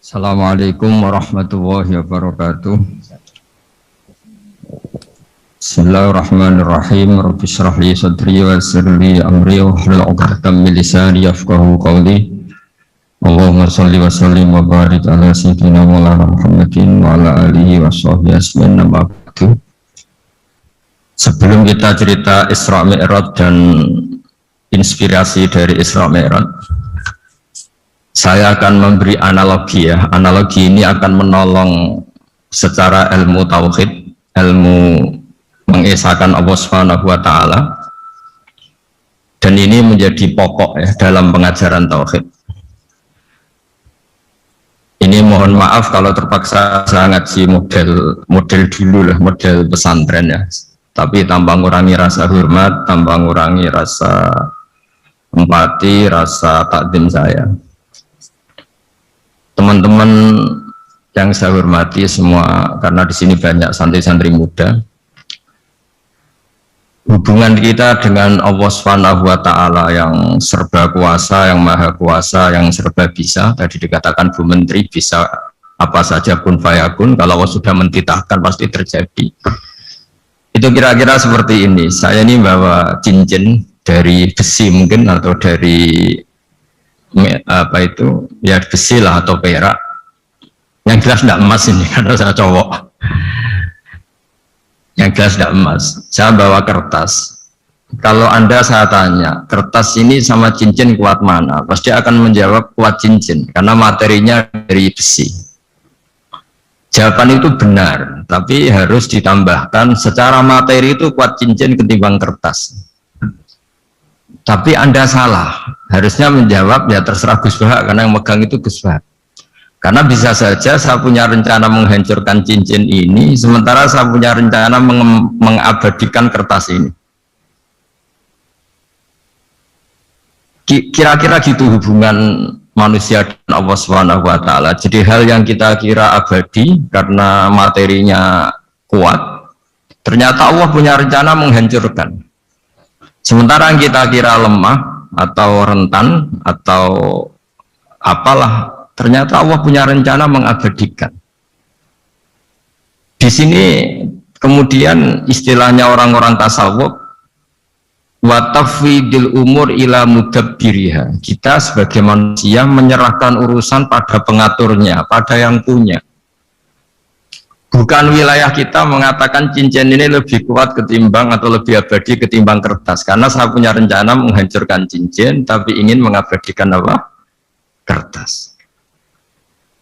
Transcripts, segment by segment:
Assalamualaikum warahmatullahi wabarakatuh. Bismillahirrahmanirrahim. Rabbi shrah li sadri wa yassir li amri wahlul 'uqdatam min lisani yafqahu qawli. Allahumma shalli wa sallim wa barik ala sayyidina Maulana Muhammadin wa ala alihi wa sahbihi ajmain. Amma ba'du. Sebelum kita cerita Isra Mi'raj dan inspirasi dari Isra Mi'raj, saya akan memberi analogi ya. Analogi ini akan menolong secara ilmu tauhid, ilmu mengesahkan Allah Subhanahu wa taala. Dan ini menjadi pokok ya dalam pengajaran tauhid. Ini mohon maaf kalau terpaksa saya ngaji model dulu lah, model pesantren ya. Tapi tanpa ngurangi rasa hormat, tanpa ngurangi rasa empati, rasa takdim saya. Teman-teman yang saya hormati semua, karena di sini banyak santri-santri muda. Hubungan kita dengan Allah Subhanahu wa taala yang serba kuasa, yang maha kuasa, yang serba bisa. Tadi dikatakan Bu Menteri bisa apa saja kun fayakun, kalau Allah sudah mentitahkan pasti terjadi. Itu kira-kira seperti ini. Saya ini bawa cincin dari besi mungkin atau dari apa itu ya besi lah atau perak, yang jelas tidak emas ini karena saya cowok, yang jelas tidak emas. Saya bawa kertas. Kalau Anda saya tanya kertas ini sama cincin kuat mana, pasti akan menjawab kuat cincin karena materinya dari besi. Jawaban itu benar, tapi harus ditambahkan secara materi itu kuat cincin ketimbang kertas. Tapi Anda salah, harusnya menjawab ya terserah Gus Bahak karena yang megang itu Gus Bahak. Karena bisa saja saya punya rencana menghancurkan cincin ini, sementara saya punya rencana mengabadikan kertas ini. Kira-kira gitu hubungan manusia dan Allah Subhanahu wa taala. Jadi hal yang kita kira abadi karena materinya kuat, ternyata Allah punya rencana menghancurkan. Sementara yang kita kira lemah atau rentan atau apalah, ternyata Allah punya rencana mengabadikan. Di sini kemudian istilahnya orang-orang tasawuf, wa tafwidil umur ila mudabbiriha. Kita sebagai manusia menyerahkan urusan pada pengaturnya, pada yang punya. Bukan wilayah kita mengatakan cincin ini lebih kuat ketimbang atau lebih abadi ketimbang kertas. Karena saya punya rencana menghancurkan cincin, tapi ingin mengabadikan apa? Kertas.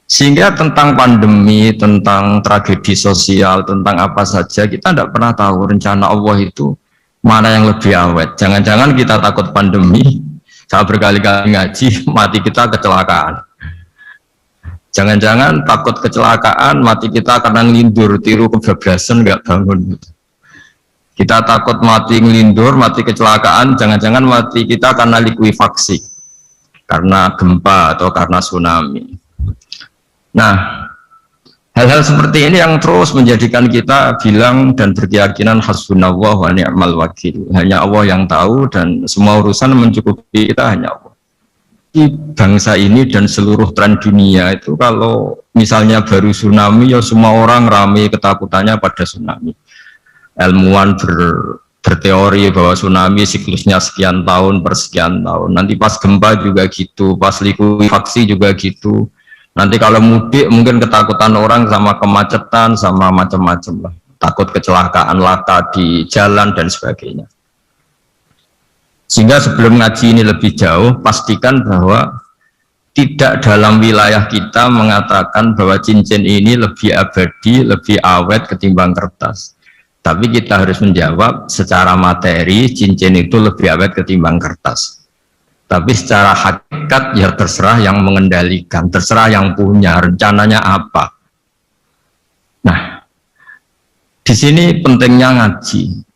Sehingga tentang pandemi, tentang tragedi sosial, tentang apa saja, kita tidak pernah tahu rencana Allah itu mana yang lebih awet. Jangan-jangan kita takut pandemi, saya berkali-kali ngaji, mati kita kecelakaan. Jangan-jangan takut kecelakaan, mati kita karena ngelindur, tiru kebablasan, nggak bangun. Kita takut mati ngelindur, mati kecelakaan, jangan-jangan mati kita karena likuifaksi, karena gempa atau karena tsunami. Nah, hal-hal seperti ini yang terus menjadikan kita bilang dan berkeyakinan hasbunallah wa ni'mal wakil. Hanya Allah yang tahu dan semua urusan mencukupi kita hanya Allah. Di bangsa ini dan seluruh tren dunia itu kalau misalnya baru tsunami ya semua orang ramai ketakutannya pada tsunami. Ilmuwan berteori bahwa tsunami siklusnya sekian tahun per sekian tahun. Nanti pas gempa juga gitu, pas likuifaksi juga gitu. Nanti kalau mudik mungkin ketakutan orang sama kemacetan sama macam-macam lah. Takut kecelakaan laka di jalan dan sebagainya. Sehingga sebelum ngaji ini lebih jauh, pastikan bahwa tidak dalam wilayah kita mengatakan bahwa cincin ini lebih abadi, lebih awet ketimbang kertas. Tapi kita harus menjawab secara materi, cincin itu lebih awet ketimbang kertas. Tapi secara hakikat ya terserah yang mengendalikan, terserah yang punya, rencananya apa. Nah, di sini pentingnya ngaji.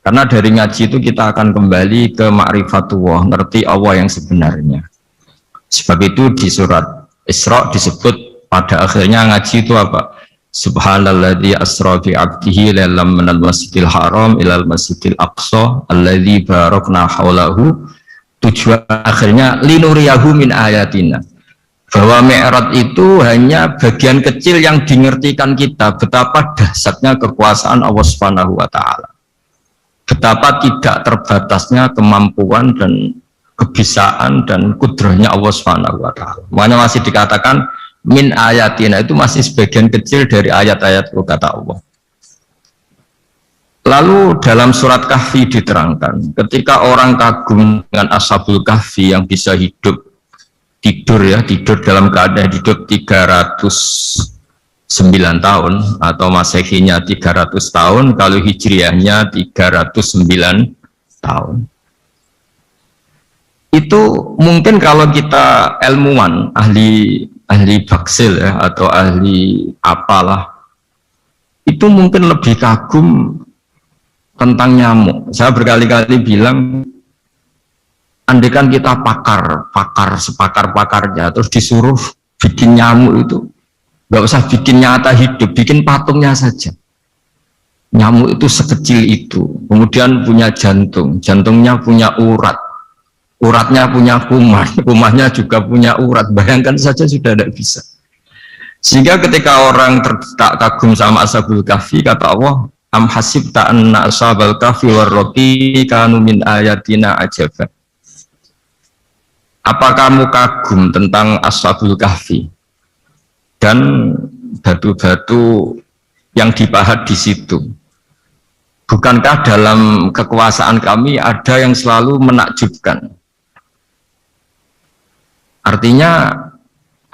Karena dari ngaji itu kita akan kembali ke ma'rifatullah, ngerti Allah yang sebenarnya. Sebab itu di surat Isra disebut pada akhirnya ngaji itu apa? Subhanalladzi asra bi 'abdihi lailam minal masjidil haram ilal masjidil aqsa alladzi barakna haulahu. Tujuan akhirnya linuriyahu min ayatina. bahwa Mi'raj itu hanya bagian kecil yang dimengertikan kita betapa dahsyatnya kekuasaan Allah Subhanahu wa taala. Betapa tidak terbatasnya kemampuan dan kebisaan dan kudrahnya Allah Subhanahu wa taala. Makanya masih dikatakan min ayatina, itu masih sebagian kecil dari ayat-ayat kata Allah. Lalu dalam surat Kahfi diterangkan, ketika orang kagum dengan Ashabul Kahfi yang bisa tidur dalam keadaan hidup 309 tahun atau masehinya 300 tahun, kalau hijriahnya 309 tahun. Itu mungkin kalau kita ilmuwan, ahli baksil atau ahli apalah, itu mungkin lebih kagum tentang nyamuk. Saya berkali-kali bilang, andaikan kita pakar sepakar-pakarnya, terus disuruh bikin nyamuk itu, nggak usah bikin nyata hidup, bikin patungnya saja. Nyamuk itu sekecil itu, kemudian punya jantung, jantungnya punya urat, uratnya punya kuman, kumannya juga punya urat. Bayangkan saja sudah tidak bisa. Sehingga ketika orang tak kagum sama Ashabul Kahfi, kata Allah, am hasibta anna ashabal kahfi warraqi kanu min ayatina ajaba. Apa kamu kagum tentang Ashabul Kahfi dan batu-batu yang dipahat di situ? Bukankah dalam kekuasaan kami ada yang selalu menakjubkan? Artinya,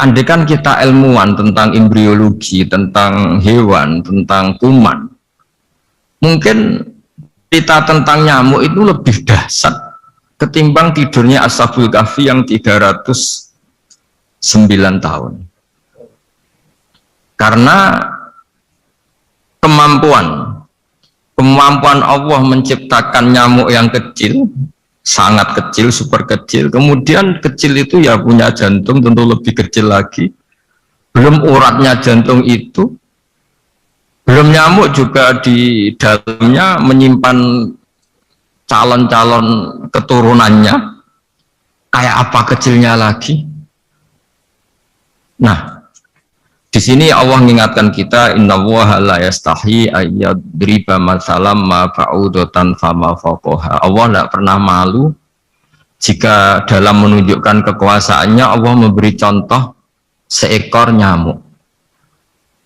andaikan kita ilmuwan tentang embriologi, tentang hewan, tentang kuman, mungkin cerita tentang nyamuk itu lebih dahsyat ketimbang tidurnya Ashabul Kahfi yang 309 tahun. Karena kemampuan Allah menciptakan nyamuk yang kecil, sangat kecil, super kecil, kemudian kecil itu ya punya jantung tentu lebih kecil lagi, belum uratnya jantung itu, belum nyamuk juga di dalamnya menyimpan calon-calon keturunannya, kayak apa kecilnya lagi. Nah, di sini Allah mengingatkan kita, innallaha la yastahi ayyadriba matsalam ma ba'udatan fama fawqaha. Allah tidak pernah malu jika dalam menunjukkan kekuasaannya Allah memberi contoh seekor nyamuk.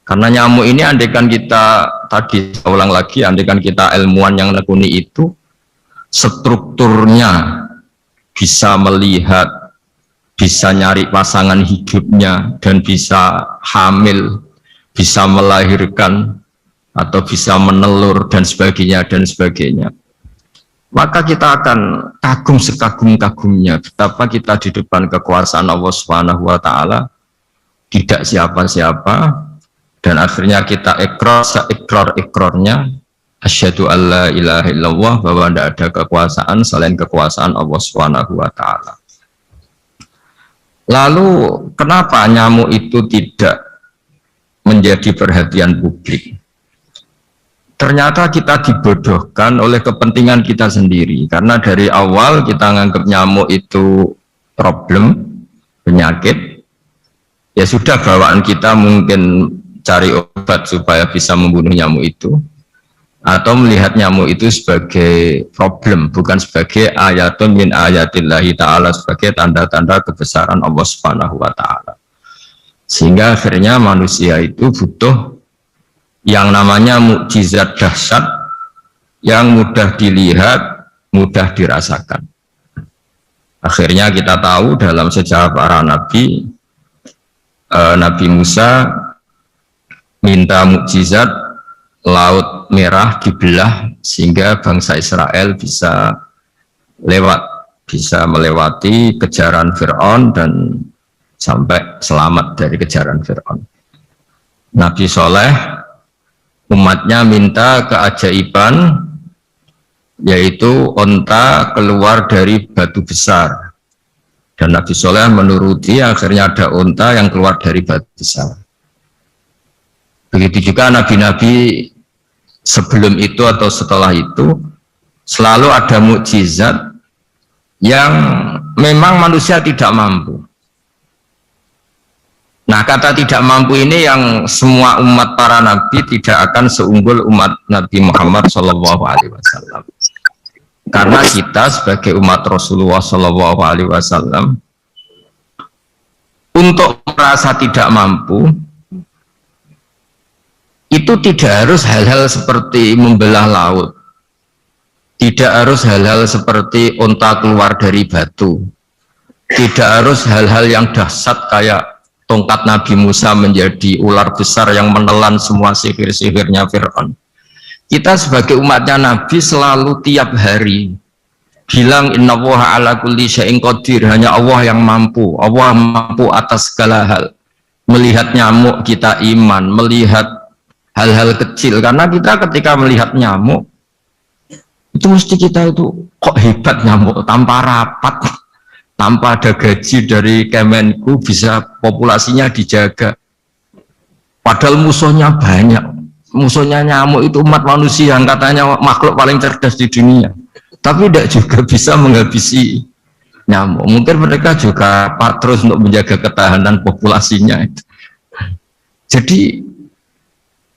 Karena nyamuk ini, andaikan kita, tadi saya ulang lagi, andaikan kita ilmuwan yang nekuni itu, strukturnya bisa melihat, bisa nyari pasangan hidupnya, dan bisa hamil, bisa melahirkan, atau bisa menelur, dan sebagainya, maka kita akan kagum sekagum-kagumnya betapa kita di depan kekuasaan Allah Subhanahu wa taala tidak siapa-siapa, dan akhirnya kita ikrar-ikrarnya asyhadu alla ilaha illallah, bahwa tidak ada kekuasaan selain kekuasaan Allah Subhanahu wa taala. Lalu kenapa nyamuk itu tidak menjadi perhatian publik? Ternyata kita dibodohkan oleh kepentingan kita sendiri, karena dari awal kita menganggap nyamuk itu problem, penyakit. Ya sudah, bawaan kita mungkin cari obat supaya bisa membunuh nyamuk itu, atau melihat nyamuk itu sebagai problem, bukan sebagai ayatun min ayatillahi ta'ala, sebagai tanda-tanda kebesaran Allah Subhanahu wa ta'ala. Sehingga akhirnya manusia itu butuh yang namanya mukjizat dahsyat yang mudah dilihat, mudah dirasakan. Akhirnya kita tahu dalam sejarah para nabi, Nabi Musa minta mukjizat Laut Merah dibelah sehingga bangsa Israel bisa melewati kejaran Fir'aun dan sampai selamat dari kejaran Fir'aun. Nabi Soleh, umatnya minta keajaiban, yaitu onta keluar dari batu besar, dan Nabi Soleh menuruti, akhirnya ada onta yang keluar dari batu besar. Begitu juga nabi-nabi sebelum itu atau setelah itu selalu ada mukjizat yang memang manusia tidak mampu. Nah, kata tidak mampu ini yang semua umat para nabi tidak akan seunggul umat Nabi Muhammad Shallallahu Alaihi Wasallam. Karena kita sebagai umat Rasulullah Shallallahu Alaihi Wasallam untuk merasa tidak mampu itu tidak harus hal-hal seperti membelah laut, tidak harus hal-hal seperti unta keluar dari batu, tidak harus hal-hal yang dahsyat kayak tongkat Nabi Musa menjadi ular besar yang menelan semua sihir-sihirnya Fir'aun. Kita sebagai umatnya Nabi selalu tiap hari bilang innallaha ala kulli syai'in qadir, hanya Allah yang mampu. Allah mampu atas segala hal. Melihat nyamuk kita iman, melihat hal-hal kecil, karena kita ketika melihat nyamuk itu mesti kita itu kok hebat nyamuk tanpa rapat, tanpa ada gaji dari Kemenku bisa populasinya dijaga. Padahal musuhnya banyak. Musuhnya nyamuk itu umat manusia yang katanya makhluk paling cerdas di dunia. Tapi tidak juga bisa menghabisi nyamuk. Mungkin mereka juga terus untuk menjaga ketahanan populasinya. Jadi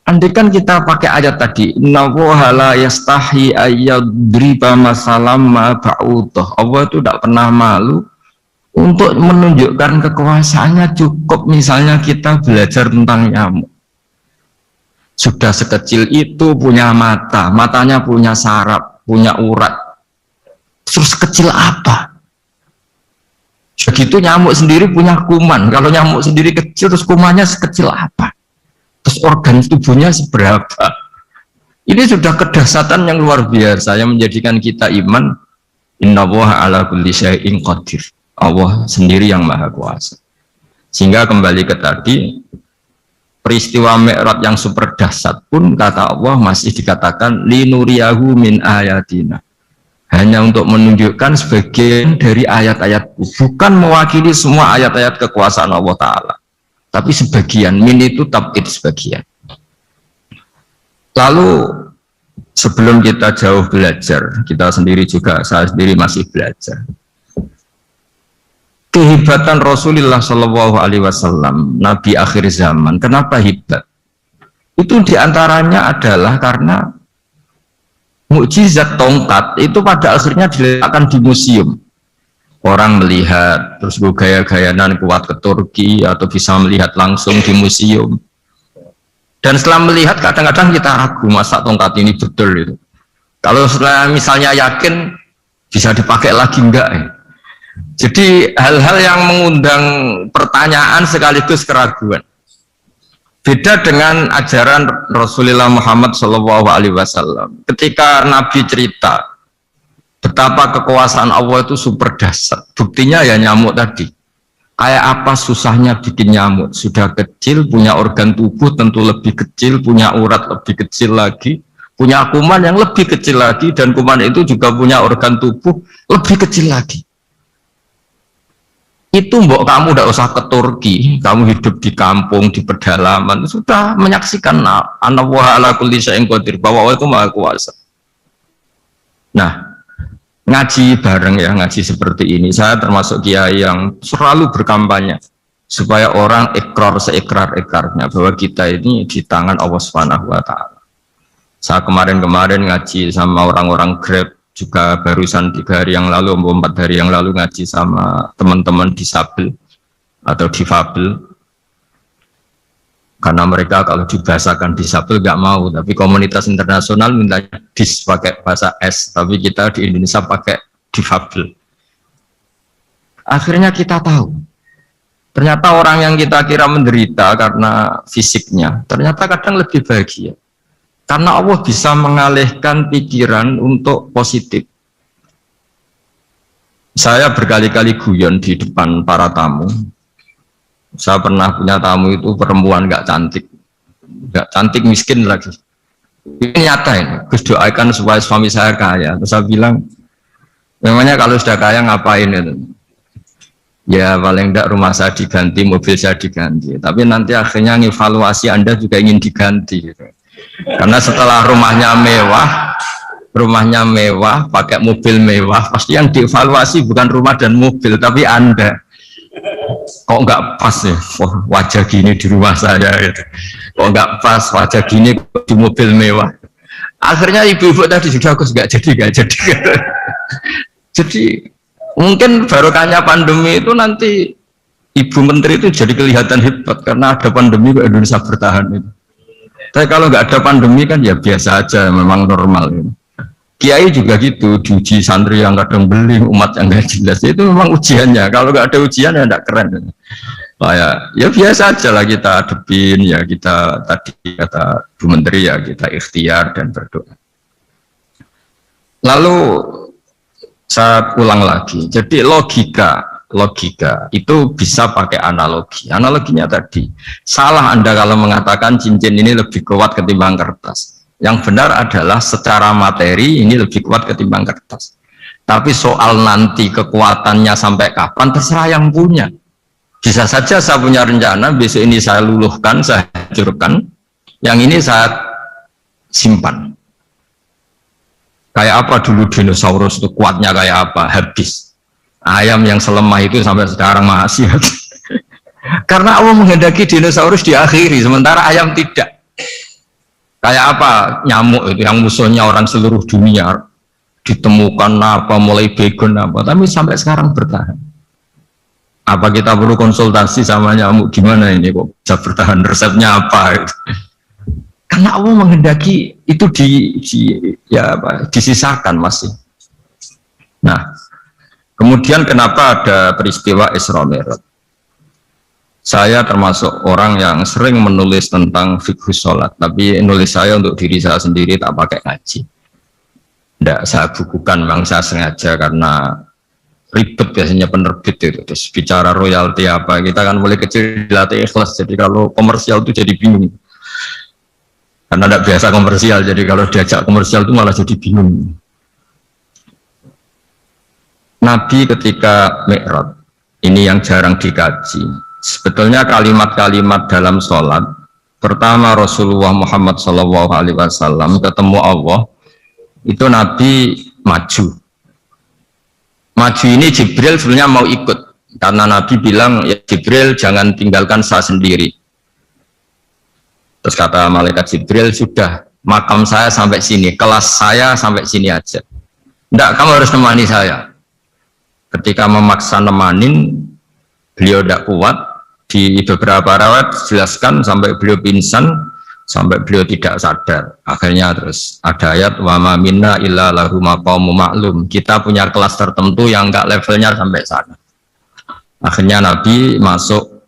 andaikan kita pakai ayat tadi, innallaha la yastahi ayyadriba masalam ma ba'udah. Allah itu tidak pernah malu untuk menunjukkan kekuasaannya. Cukup misalnya kita belajar tentang nyamuk. Sudah sekecil itu punya mata, matanya punya saraf, punya urat. Terus kecil apa? Begitu nyamuk sendiri punya kuman. Kalau nyamuk sendiri kecil, terus kumannya sekecil apa? Terus organ tubuhnya seberapa? Ini sudah kedahsyatan yang luar biasa yang menjadikan kita iman. Innallaha ala kulli syai'in qadir. Allah sendiri yang maha kuasa. Sehingga kembali ke tadi, peristiwa Mi'raj yang super dahsyat pun kata Allah masih dikatakan linuriyahu min ayatina, hanya untuk menunjukkan sebagian dari ayat-ayatku, bukan mewakili semua ayat-ayat kekuasaan Allah Ta'ala, tapi sebagian. Min itu tabid sebagian. Lalu sebelum kita jauh belajar, kita sendiri juga, saya sendiri masih belajar kehebatan Rasulullah Shallallahu Alaihi Wasallam, Nabi akhir zaman. Kenapa hebat? Itu diantaranya adalah karena mukjizat tongkat itu pada akhirnya diletakkan di museum. Orang melihat, terus gaya-gayanan kuat ke Turki atau bisa melihat langsung di museum. Dan setelah melihat kadang-kadang kita ragu, masa tongkat ini betul itu. Kalau setelah misalnya yakin bisa dipakai lagi enggak ya? Jadi hal-hal yang mengundang pertanyaan sekaligus keraguan. Beda dengan ajaran Rasulullah Muhammad SAW. Ketika Nabi cerita betapa kekuasaan Allah itu super dahsyat, buktinya ya nyamuk tadi. Kayak apa susahnya bikin nyamuk? Sudah kecil, punya organ tubuh tentu lebih kecil, punya urat lebih kecil lagi, punya kuman yang lebih kecil lagi, dan kuman itu juga punya organ tubuh lebih kecil lagi. Itu mbok kamu tidak usah ke Turki, kamu hidup di kampung, di pedalaman, sudah menyaksikan anallaha ala kulli syai'in qadir, bahwa Allah itu maha kuasa. Nah, ngaji bareng ya, ngaji seperti ini, saya termasuk kiai yang selalu berkampanye supaya orang ikrar seikrar-ikrarnya bahwa kita ini di tangan Allah Subhanahu wa Ta'ala. Saya kemarin-kemarin ngaji sama orang-orang Grab, juga barusan 3 hari yang lalu, 4 hari yang lalu ngaji sama teman-teman disabel atau difabel, karena mereka kalau dibahasakan disabel nggak mau, tapi komunitas internasional mintanya dis pakai bahasa S, tapi kita di Indonesia pakai difabel. Akhirnya kita tahu ternyata orang yang kita kira menderita karena fisiknya ternyata kadang lebih bahagia. Karena Allah bisa mengalihkan pikiran untuk positif. Saya berkali-kali guyon di depan para tamu. Saya pernah punya tamu itu perempuan nggak cantik miskin lagi. Ini nyata ini. Gus doakan supaya suami saya kaya. Terus saya bilang, memangnya kalau sudah kaya ngapain itu? Ya paling tidak rumah saya diganti, mobil saya diganti. Tapi nanti akhirnya evaluasi Anda juga ingin diganti. Gitu. Karena setelah rumahnya mewah, pakai mobil mewah, pasti yang dievaluasi bukan rumah dan mobil, tapi Anda. kok nggak pas ya wajah gini di rumah saya gitu. Kok nggak pas wajah gini di mobil mewah. Akhirnya ibu-ibu tadi sudah aku nggak jadi. Jadi mungkin barokahnya pandemi itu nanti ibu menteri itu jadi kelihatan hebat karena ada pandemi kok Indonesia bertahan itu. Tapi kalau nggak ada pandemi kan ya biasa aja, memang normal gitu. Kiai juga gitu, diuji santri yang kadang beling, umat yang nggak jelas, itu memang ujiannya. Kalau nggak ada ujian ya nggak keren. Ya biasa aja lah kita hadepin, ya kita tadi kata Bu Menteri ya kita ikhtiar dan berdoa. Lalu saya ulang lagi, jadi logika itu bisa pakai analogi. Analoginya tadi, salah Anda kalau mengatakan cincin ini lebih kuat ketimbang kertas. Yang benar adalah secara materi ini lebih kuat ketimbang kertas. Tapi soal nanti kekuatannya sampai kapan terserah yang punya. Bisa saja saya punya rencana besok ini saya luluhkan, saya hancurkan, yang ini saya simpan. Kayak apa dulu dinosaurus itu kuatnya kayak apa? Habis. Ayam yang selemah itu sampai sekarang masih. Karena Allah menghendaki dinosaurus diakhiri, sementara ayam tidak. Kayak apa nyamuk itu yang musuhnya orang seluruh dunia, ditemukan apa mulai begon apa, tapi sampai sekarang bertahan. Apa kita perlu konsultasi sama nyamuk gimana ini kok bisa bertahan, resepnya apa itu? Karena Allah menghendaki itu disisakan masih. Nah, kemudian kenapa ada peristiwa Isra Mi'raj? Saya termasuk orang yang sering menulis tentang fikih sholat, tapi nulis saya untuk diri saya sendiri tak pakai ngaji. Tidak saya bukukan, memang saya sengaja karena ribet biasanya penerbit itu. Terus bicara royalti apa, kita kan mulai kecil dilatih ikhlas, jadi kalau komersial itu jadi bingung. Karena tidak biasa komersial, jadi kalau diajak komersial itu malah jadi bingung. Nabi ketika Mi'raj, ini yang jarang dikaji. Sebetulnya kalimat-kalimat dalam sholat, pertama Rasulullah Muhammad SAW ketemu Allah, itu Nabi maju. Maju ini Jibril sebenarnya mau ikut, karena Nabi bilang, ya Jibril jangan tinggalkan saya sendiri. Terus kata malaikat Jibril, sudah makam saya sampai sini, kelas saya sampai sini aja. Tidak, kamu harus nemani saya. Ketika memaksa nemanin, beliau tidak kuat. Di beberapa rawat jelaskan sampai beliau pingsan, sampai beliau tidak sadar. Akhirnya terus ada ayat wa ma minna illa lahu maqamun ma'lum. Kita punya kelas tertentu yang enggak levelnya sampai sana. Akhirnya Nabi masuk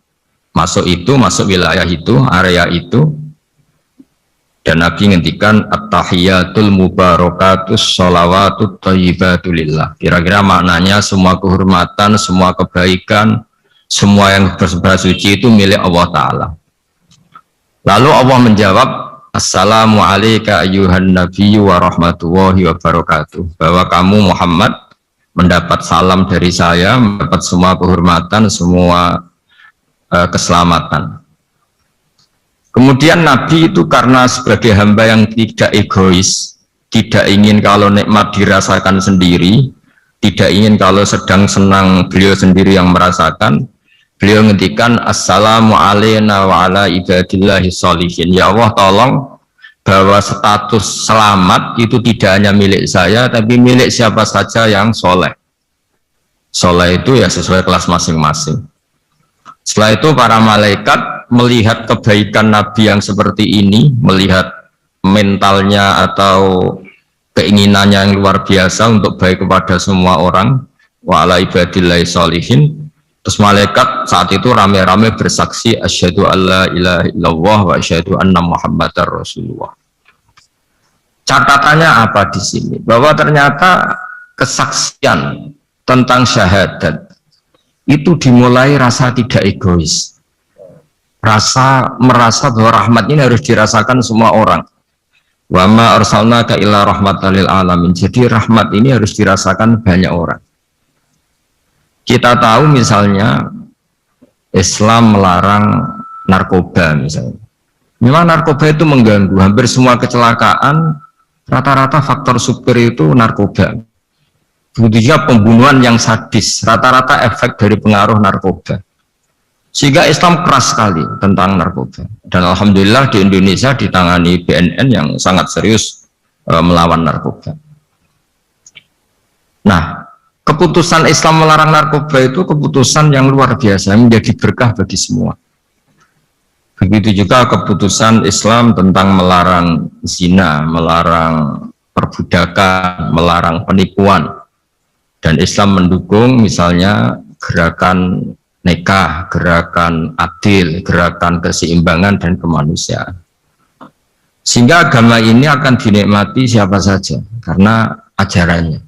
wilayah itu, area itu. Dan Nabi ngendikan at-tahiyatul mubarakatus sholawatut thayyibatulillah. Kira-kira maknanya semua kehormatan, semua kebaikan, semua yang bersebar suci itu milik Allah Ta'ala. Lalu Allah menjawab, Assalamu alayka ayyuhan nabiyyu wa rahmatullahi wa barakatuh. Bahwa kamu Muhammad mendapat salam dari saya, mendapat semua kehormatan, semua keselamatan. Kemudian Nabi itu karena sebagai hamba yang tidak egois, tidak ingin kalau nikmat dirasakan sendiri, tidak ingin kalau sedang senang beliau sendiri yang merasakan. Beliau ngendikan assalamu alayna wa ala ibadillahi sholihin. Ya Allah tolong bahwa status selamat itu tidak hanya milik saya, tapi milik siapa saja yang soleh. Soleh itu ya sesuai kelas masing-masing. Setelah itu para malaikat melihat kebaikan Nabi yang seperti ini, melihat mentalnya atau keinginannya yang luar biasa untuk baik kepada semua orang, wa ala ibadillahi sholihin. Terus malaikat saat itu rame-rame bersaksi asyhadu alla ilaha illallah wa asyhadu anna muhammadar rasulullah. Catatannya apa di sini? Bahwa ternyata kesaksian tentang syahadat itu dimulai rasa tidak egois. Merasa bahwa rahmat ini harus dirasakan semua orang. Wa ma arsalnaka illa rahmatan lil alamin. Jadi rahmat ini harus dirasakan banyak orang. Kita tahu misalnya Islam melarang narkoba misalnya. Memang narkoba itu mengganggu, hampir semua kecelakaan rata-rata faktor supir itu narkoba. Begitu juga pembunuhan yang sadis, rata-rata efek dari pengaruh narkoba. Sehingga Islam keras sekali tentang narkoba. Dan alhamdulillah di Indonesia ditangani BNN yang sangat serius melawan narkoba. Nah, keputusan Islam melarang narkoba itu keputusan yang luar biasa, menjadi berkah bagi semua. Begitu juga keputusan Islam tentang melarang zina, melarang perbudakan, melarang penipuan. Dan Islam mendukung misalnya gerakan nikah, gerakan adil, gerakan keseimbangan dan kemanusiaan. Sehingga agama ini akan dinikmati siapa saja karena ajarannya.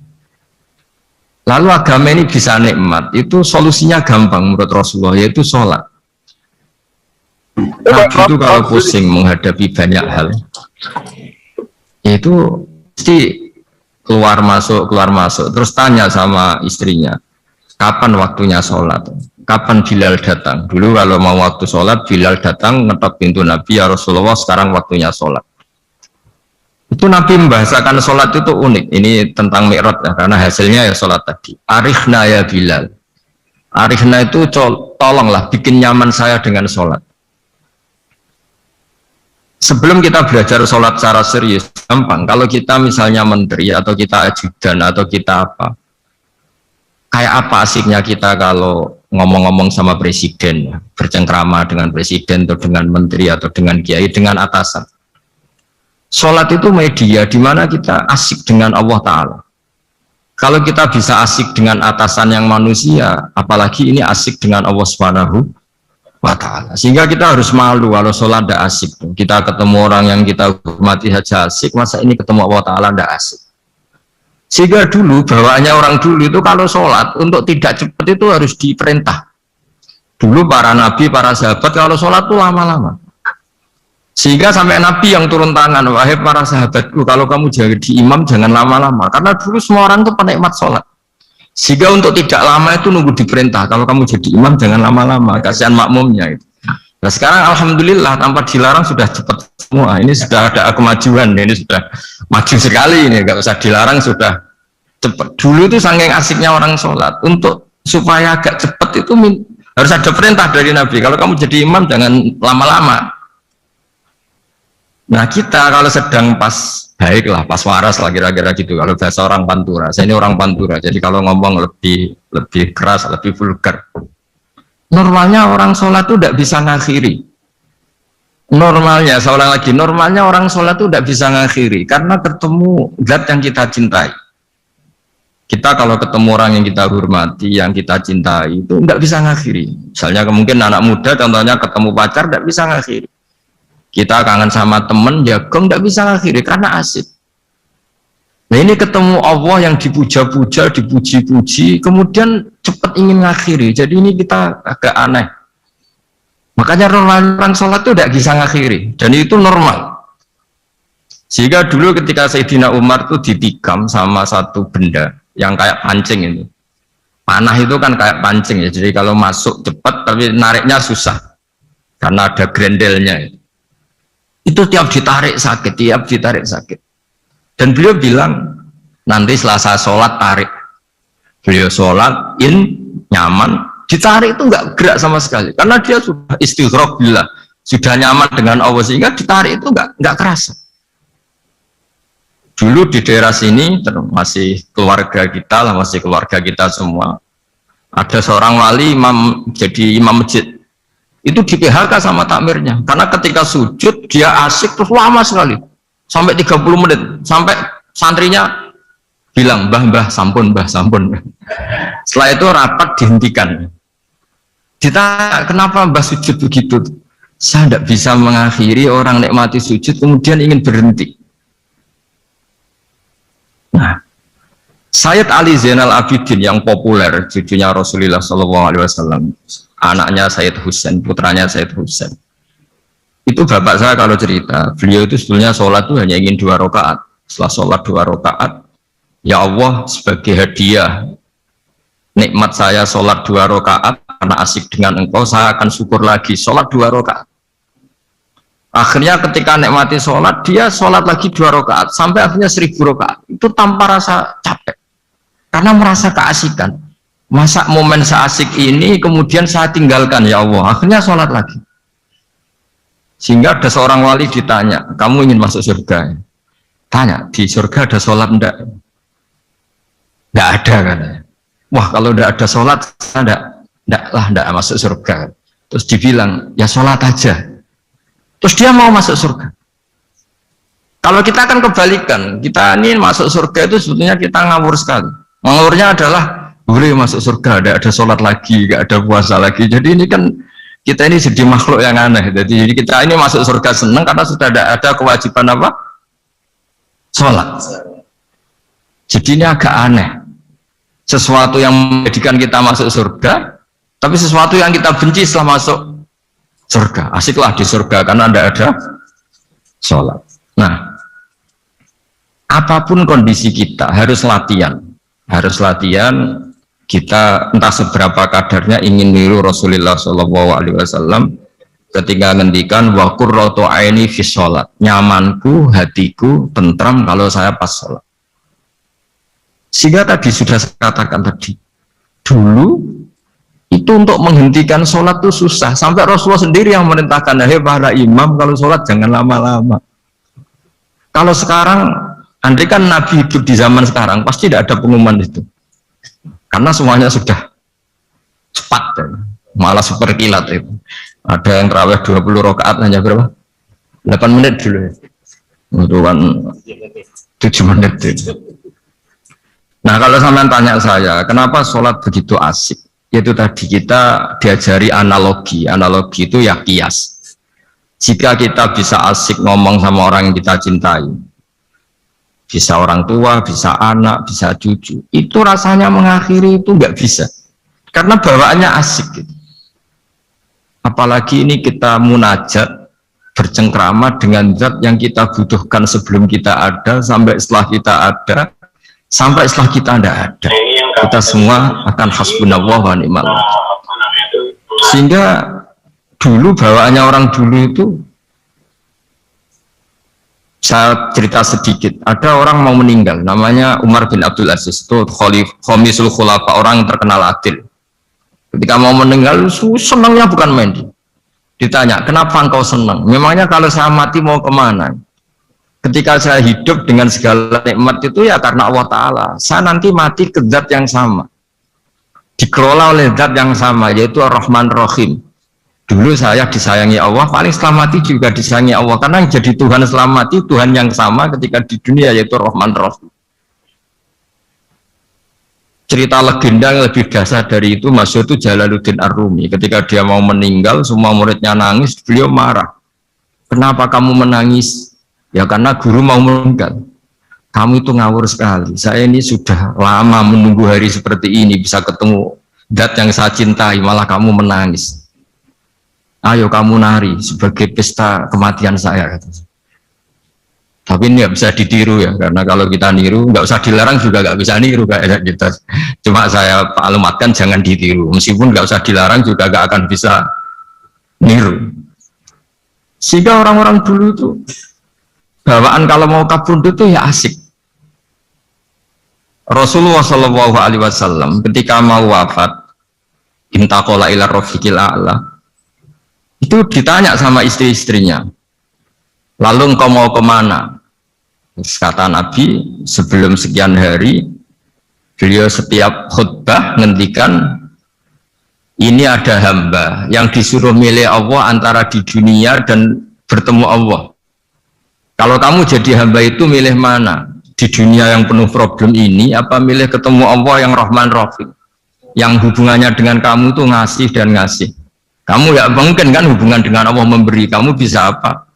Lalu agama ini bisa nikmat, itu solusinya gampang menurut Rasulullah, yaitu sholat. Nabi itu kalau pusing menghadapi banyak hal, itu mesti keluar masuk, terus tanya sama istrinya, kapan waktunya sholat? Kapan Bilal datang? Dulu kalau mau waktu sholat, Bilal datang ngetok pintu Nabi, ya Rasulullah sekarang waktunya sholat. Itu Nabi membahasakan sholat itu unik. Ini tentang mi'raj ya, karena hasilnya ya sholat tadi. Arikhna ya Bilal. Arikhna itu tolonglah bikin nyaman saya dengan sholat. Sebelum kita belajar sholat secara serius, gampang. Kalau kita misalnya menteri atau kita ajudan atau kita apa, kayak apa asiknya kita kalau ngomong-ngomong sama presiden, bercengkrama dengan presiden atau dengan menteri atau dengan kiai, dengan atasan. Sholat itu media di mana kita asik dengan Allah Ta'ala. Kalau kita bisa asik dengan atasan yang manusia, apalagi ini asik dengan Allah Subhanahu wa Ta'ala. Sehingga kita harus malu kalau sholat tidak asik. Kita ketemu orang yang kita hormati saja asik, masa ini ketemu Allah Ta'ala tidak asik. Sehingga dulu, bawaannya orang dulu itu kalau sholat, untuk tidak cepat itu harus diperintah. Dulu para nabi, para sahabat, kalau sholat itu lama-lama. Sehingga sampai nabi yang turun tangan, wahai para sahabatku, kalau kamu jadi imam jangan lama-lama. Karena dulu semua orang itu penikmat sholat. Sehingga untuk tidak lama itu nunggu diperintah. Kalau kamu jadi imam jangan lama-lama, kasihan makmumnya itu. Nah sekarang alhamdulillah tanpa dilarang sudah cepat semua. Ini sudah ada kemajuan, ini sudah maju sekali ini, nggak usah dilarang sudah cepat. Dulu itu saking asiknya orang sholat, untuk supaya agak cepat itu harus ada perintah dari Nabi. Kalau kamu jadi imam jangan lama-lama. Nah kita kalau sedang pas baiklah, pas waras lah kira-kira gitu. Kalau bahasa orang Pantura, saya ini orang Pantura, jadi kalau ngomong lebih keras, lebih vulgar. Normalnya orang sholat itu tidak bisa ngakhiri. Normalnya, saya ulang lagi, normalnya orang sholat itu tidak bisa ngakhiri karena ketemu zat yang kita cintai. Kita kalau ketemu orang yang kita hormati, yang kita cintai itu tidak bisa ngakhiri. Misalnya mungkin anak muda, contohnya ketemu pacar tidak bisa ngakhiri. Kita kangen sama temen, jagung tidak bisa ngakhiri karena asik. Nah ini ketemu Allah yang dipuja-puja, dipuji-puji, kemudian cepat ingin ngakhiri. Jadi ini kita agak aneh. Makanya orang sholat itu tidak bisa ngakhiri, dan itu normal. Sehingga dulu ketika Sayyidina Umar itu ditikam sama satu benda yang kayak pancing itu. Panah itu kan kayak pancing ya, jadi kalau masuk cepat tapi nariknya susah karena ada grendelnya. Itu tiap ditarik sakit. Dan beliau bilang, nanti selasa sholat tarik. Beliau sholat, nyaman, ditarik itu nggak gerak sama sekali. Karena dia sudah istighraq billah, sudah nyaman dengan Allah, sehingga ditarik itu nggak kerasa. Dulu di daerah sini, masih keluarga kita lah, masih keluarga kita semua. Ada seorang wali, jadi imam masjid. Itu di PHK sama takmirnya. Karena ketika sujud, dia asik terus lama sekali. Sampai 30 menit, sampai santrinya bilang, mbah sampun. Setelah itu rapat dihentikan. Ditanya, kenapa mbah sujud begitu? Saya tidak bisa mengakhiri orang nikmati sujud kemudian ingin berhenti. Nah, Sayyid Ali Zainal Abidin yang populer, cucunya Rasulullah SAW, anaknya Sayyid Husain, putranya Sayyid Husain. Itu bapak saya kalau cerita, beliau itu sebetulnya sholat itu hanya ingin 2 rakaat. Setelah sholat 2 rakaat, ya Allah sebagai hadiah nikmat saya sholat 2 rakaat karena asik dengan engkau, saya akan syukur lagi sholat 2 rakaat. Akhirnya ketika nikmati sholat, dia sholat lagi 2 rakaat sampai akhirnya 1000 rakaat. Itu tanpa rasa capek, karena merasa keasikan. Masa momen seasik ini kemudian saya tinggalkan ya Allah, akhirnya sholat lagi. Sehingga ada seorang wali ditanya, kamu ingin masuk surga? Tanya, di surga ada sholat enggak? Enggak ada kan? Wah kalau enggak ada sholat, enggak masuk surga. Terus dibilang, ya sholat aja. Terus dia mau masuk surga. Kalau kita akan kebalikan, kita ini masuk surga itu sebetulnya kita ngawur sekali. Ngawurnya adalah boleh masuk surga, ada sholat lagi, nggak ada puasa lagi. Jadi ini kan kita ini jadi makhluk yang aneh. Jadi kita ini masuk surga senang karena sudah ada kewajiban apa? Sholat. Jadi ini agak aneh. Sesuatu yang menjadikan kita masuk surga, tapi sesuatu yang kita benci setelah masuk surga. Asiklah di surga karena ada sholat. Nah, apapun kondisi kita harus latihan kita entah seberapa kadarnya ingin niru Rasulullah SAW ketika ngendikan wa qurratu aini fi sholat, nyamanku hatiku tentram kalau saya pas sholat. Sehingga tadi sudah saya katakan tadi dulu itu untuk menghentikan sholat itu susah, sampai Rasulullah sendiri yang merintahkan, hei para imam kalau sholat jangan lama-lama. Kalau sekarang, andai kan Nabi hidup di zaman sekarang, pasti tidak ada pengumuman itu. Karena semuanya sudah cepat, malah super kilat itu. Ada yang terawih 20 rakaat hanya berapa? 8 menit dulu. Itu kan 7 menit itu. Nah kalau sampean tanya saya, kenapa sholat begitu asik? Yaitu tadi kita diajari analogi itu ya kias. Jika kita bisa asik ngomong sama orang yang kita cintai, bisa orang tua, bisa anak, bisa cucu, itu rasanya mengakhiri itu nggak bisa, karena bawaannya asik gitu. Apalagi ini kita munajat, bercengkrama dengan zat yang kita butuhkan sebelum kita ada, sampai setelah kita ada, sampai setelah kita tidak ada, kita semua akan hasbunallah wa ni'mal wakil. Sehingga dulu bawaannya orang dulu itu, saya cerita sedikit, ada orang mau meninggal namanya Umar bin Abdul Aziz, itu khamisul khulafa, orang terkenal adil. Ketika mau meninggal senangnya bukan main. Ditanya, kenapa engkau senang? Memangnya kalau saya mati mau kemana? Ketika saya hidup dengan segala nikmat itu ya karena Allah Ta'ala. Saya nanti mati ke zat yang sama, dikelola oleh zat yang sama, yaitu Ar-Rahman Rahim. Dulu saya disayangi Allah, paling setelah mati juga disayangi Allah, karena yang jadi Tuhan setelah mati Tuhan yang sama ketika di dunia, yaitu Rahman Rahim. Cerita legenda yang lebih dasar dari itu masyhur itu Jalaluddin Ar-Rumi. Ketika dia mau meninggal, semua muridnya nangis, beliau marah. Kenapa kamu menangis? Ya karena guru mau meninggal. Kamu itu ngawur sekali. Saya ini sudah lama menunggu hari seperti ini, bisa ketemu zat yang saya cintai, malah kamu menangis. Ayo kamu nari sebagai pesta kematian saya. Tapi ini nggak bisa ditiru ya, karena kalau kita niru nggak usah dilarang juga nggak bisa niru kayak kita. Cuma saya maklumatkan jangan ditiru, meskipun nggak usah dilarang juga nggak akan bisa niru. Sehingga orang-orang dulu itu bawaan kalau mau kabundut itu ya asik. Rasulullah SAW ketika mau wafat, intaqala ila rafiqil a'la, itu ditanya sama istri-istrinya, lalu engkau mau kemana? Terus kata Nabi, sebelum sekian hari beliau setiap khutbah ngendikan, ini ada hamba yang disuruh milih Allah antara di dunia dan bertemu Allah. Kalau kamu jadi hamba itu milih mana? Di dunia yang penuh problem ini, apa milih ketemu Allah yang Rahman Rahim, yang hubungannya dengan kamu itu ngasih dan ngasih? Kamu ya mungkin kan hubungan dengan Allah memberi, kamu bisa apa?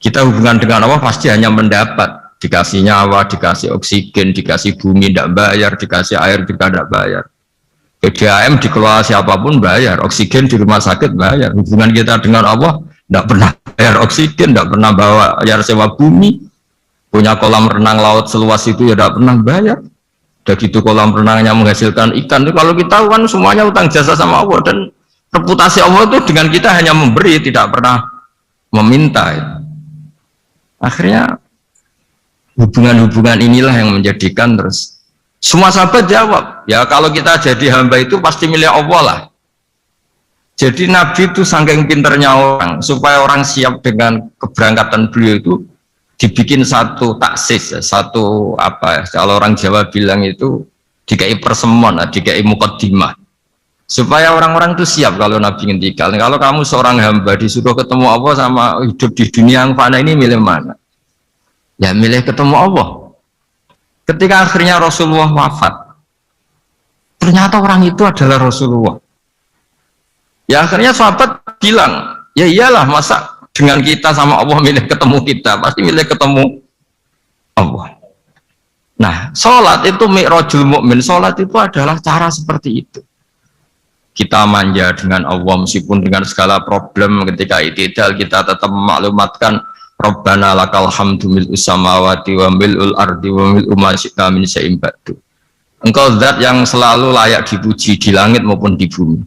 Kita hubungan dengan Allah pasti hanya mendapat, dikasih nyawa, dikasih oksigen, dikasih bumi tidak bayar, dikasih air juga tidak bayar. PDAM dikelola siapapun bayar, oksigen di rumah sakit bayar. Hubungan kita dengan Allah tidak pernah bayar oksigen, tidak pernah bayar sewa bumi, punya kolam renang laut seluas itu ya tidak pernah bayar. Udah gitu kolam renangnya menghasilkan ikan, kalau kita kan semuanya utang jasa sama Allah, dan reputasi Allah itu dengan kita hanya memberi, tidak pernah meminta. Akhirnya hubungan-hubungan inilah yang menjadikan terus Semua sahabat jawab, ya kalau kita jadi hamba itu pasti milik Allah lah. Jadi Nabi itu saking pinternya orang, supaya orang siap dengan keberangkatan beliau itu dibikin satu taksis, satu apa ya, kalau orang Jawa bilang itu dikai persemon, dikai mukaddimah. Supaya orang-orang itu siap kalau Nabi ngendikan, kalau kamu seorang hamba disuruh ketemu Allah sama hidup di dunia yang fana ini milih mana? Ya milih ketemu Allah. Ketika akhirnya Rasulullah wafat, ternyata orang itu adalah Rasulullah. Ya akhirnya sahabat bilang, ya iyalah masa dengan kita sama Allah milih ketemu kita, pasti milih ketemu Allah. Nah, sholat itu mi'rajul mu'min, sholat itu adalah cara seperti itu. Kita manja dengan Allah meskipun dengan segala problem, ketika i'tidal kita tetap memaklumatkan Rabbana lakal hamdu mil'us samawati wa mil'ul ardi wa mil'u ma syi'ta min syai'in ba'du. Engkau zat yang selalu layak dipuji di langit maupun di bumi.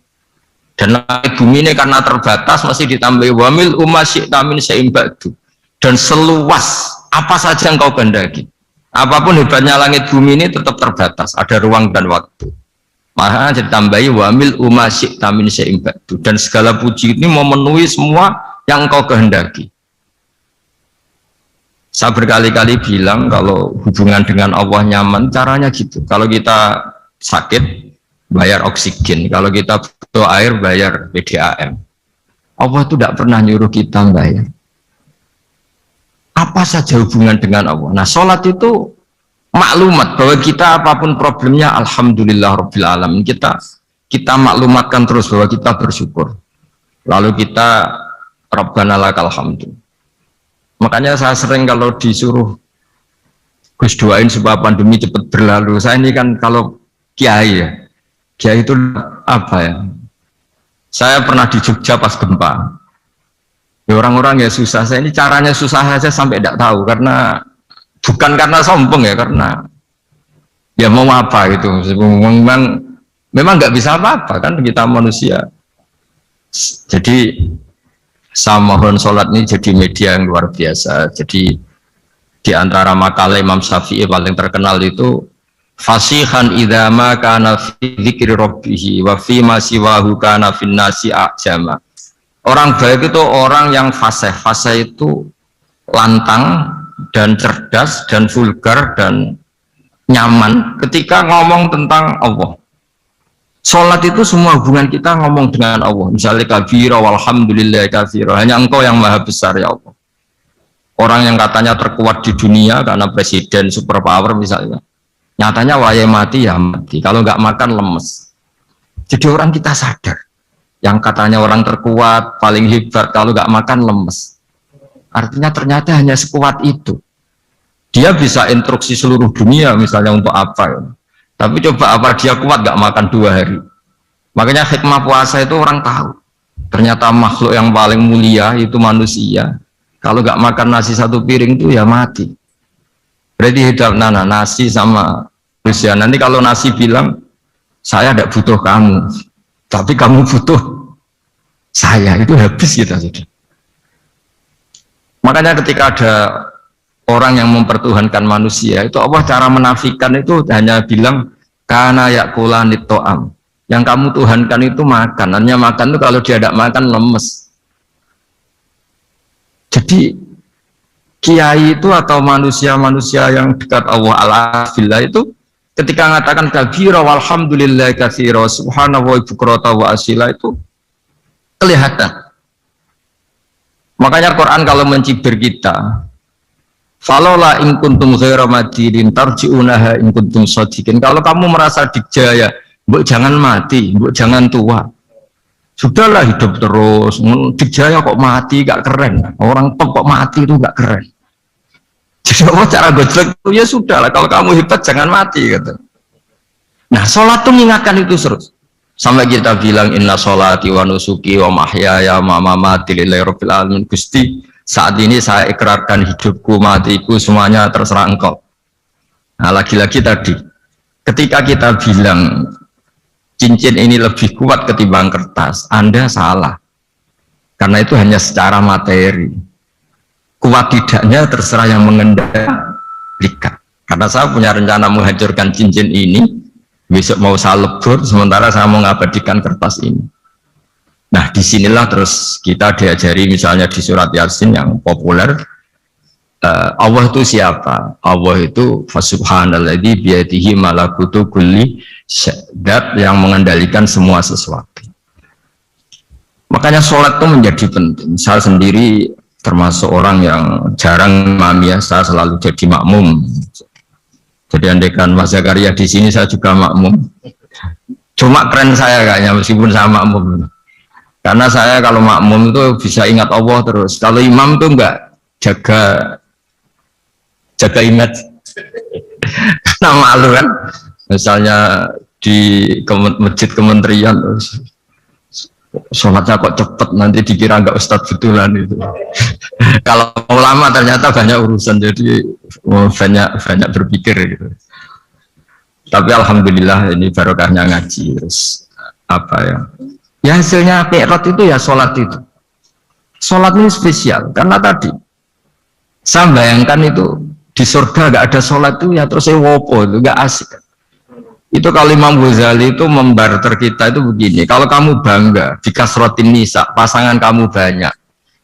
Dan langit bumi ini karena terbatas masih ditambahi wa mil'u ma syi'ta min syai'in ba'du. Dan seluas apa saja engkau kehendaki. Apapun hebatnya langit bumi ini tetap terbatas, ada ruang dan waktu. Maka ditambahi wa mil'u ma syi'ta min syai'in ba'du. Dan segala puji ini memenuhi semua yang engkau kehendaki. Saya berkali-kali bilang kalau hubungan dengan Allah nyaman, caranya gitu. Kalau kita sakit, bayar oksigen. Kalau kita butuh air, bayar PDAM. Allah itu tidak pernah nyuruh kita bayar. Apa saja hubungan dengan Allah. Nah, sholat itu maklumat bahwa kita apapun problemnya, alhamdulillah rabbil alamin. Kita maklumatkan terus bahwa kita bersyukur. Lalu kita Rabbana lakal hamdu. Makanya saya sering kalau disuruh Gus doain supaya pandemi cepat berlalu. Saya ini kan kalau kiai ya, kiai itu apa ya? Saya pernah di Jogja pas gempa. Ya orang-orang ya susah. Saya ini caranya susah saja sampai tidak tahu karena bukan karena sombong ya, karena ya mau apa gitu. Memang nggak bisa apa-apa kan kita manusia. Jadi saya mohon sholat ini jadi media yang luar biasa. Jadi di antara makalah Imam Syafi'i paling terkenal itu fasihan idama kana fi dzikri rabbih wa fi ma siwahu kana fin nasi a'jama. Orang baik itu orang yang fasih. Fasih itu lantang dan cerdas dan vulgar dan nyaman ketika ngomong tentang Allah. Sholat itu semua hubungan kita ngomong dengan Allah. Misalnya kabira walhamdulillah katsira. Hanya engkau yang maha besar ya Allah. Orang yang katanya terkuat di dunia karena presiden superpower misalnya. Nyatanya wayai mati ya mati. Kalau nggak makan lemes. Jadi orang kita sadar. Yang katanya orang terkuat, paling hebat, kalau nggak makan lemes. Artinya ternyata hanya sekuat itu. Dia bisa instruksi seluruh dunia misalnya untuk apa ya. Tapi coba apa dia kuat gak makan 2 hari. Makanya hikmah puasa itu orang tahu. Ternyata makhluk yang paling mulia itu manusia. Kalau gak makan nasi 1 piring itu ya mati. Berarti hidup nasi sama manusia. Nanti kalau nasi bilang saya tidak butuh kamu, tapi kamu butuh saya, itu habis kita sudah. Makanya ketika ada orang yang mempertuhankan manusia itu Allah cara menafikan itu hanya bilang kana yakulanit to'am, yang kamu tuhankan itu makan. Hanya makan itu kalau dia tidak makan lemes. Jadi kiai itu atau manusia-manusia yang dekat Allah ala-billah itu ketika mengatakan kabira walhamdulillah katsira subhanahu wa bukrata wa asila itu kelihatan. Makanya Quran kalau mencibir kita falola in kuntum ghaira madinin tarji'unaha in kuntum shadiqin. Kalau kamu merasa dikjaya, mbok jangan mati, mbok jangan tua. Sudahlah hidup terus. Dikjaya kok mati gak keren. Orang top kok mati itu gak keren. Jadi apa cara gojlek itu ya sudahlah. Kalau kamu hebat jangan mati gitu. Nah, sholat itu mengingatkan itu terus. Sampai kita bilang inna sholati wa nusuki wa mahyaya wa mamati lillahi rabbil alamin. Gusti, saat ini saya ikrarkan hidupku, matiku, semuanya terserah engkau. Nah, lagi-lagi tadi, ketika kita bilang cincin ini lebih kuat ketimbang kertas, Anda salah. Karena itu hanya secara materi. Kuat tidaknya terserah yang mengendalikan. Karena saya punya rencana menghancurkan cincin ini, besok mau saya lebur, sementara saya mau mengabadikan kertas ini. Nah, disinilah terus kita diajari misalnya di surat Yasin yang populer, Allah itu siapa? Allah itu fasubhanalladzi biyadihi malakutu kulli syai'in, yang mengendalikan semua sesuatu. Makanya sholat itu menjadi penting. Saya sendiri termasuk orang yang jarang imami, ya, saya selalu jadi makmum. Jadi andekan Mas Zakaria di sini saya juga makmum. Cuma keren saya kayaknya meskipun saya makmum. Karena saya kalau makmum itu bisa ingat Allah terus. Kalau imam itu enggak jaga image. Karena malu kan. Misalnya di masjid kementerian terus sholatnya kok cepet, nanti dikira enggak ustadz betulan itu. Kalau ulama ternyata banyak urusan, jadi banyak berpikir gitu. Tapi alhamdulillah ini barokahnya ngaji. Terus apa ya? Ya hasilnya mi'raj itu ya sholat itu. Sholat ini spesial karena tadi saya bayangkan itu di surga nggak ada sholat itu ya terus wopo itu nggak asik. Itu kalau Imam Ghazali itu membarter kita itu begini, kalau kamu bangga di kasrotin nisa, pasangan kamu banyak,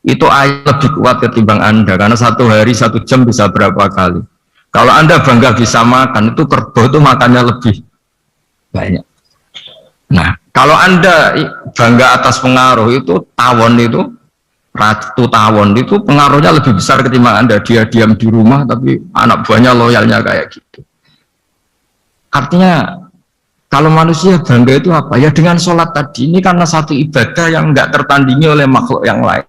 itu ayat lebih kuat ketimbang Anda, karena satu hari 1 jam bisa berapa kali. Kalau Anda bangga bisa makan, itu kerbau itu makannya lebih banyak. Nah, kalau Anda bangga atas pengaruh, itu tawon itu, ratu tawon itu pengaruhnya lebih besar ketimbang Anda, dia diam di rumah, tapi anak buahnya loyalnya kayak gitu. Artinya kalau manusia bangga itu apa? Ya dengan sholat tadi, ini karena satu ibadah yang enggak tertandingi oleh makhluk yang lain.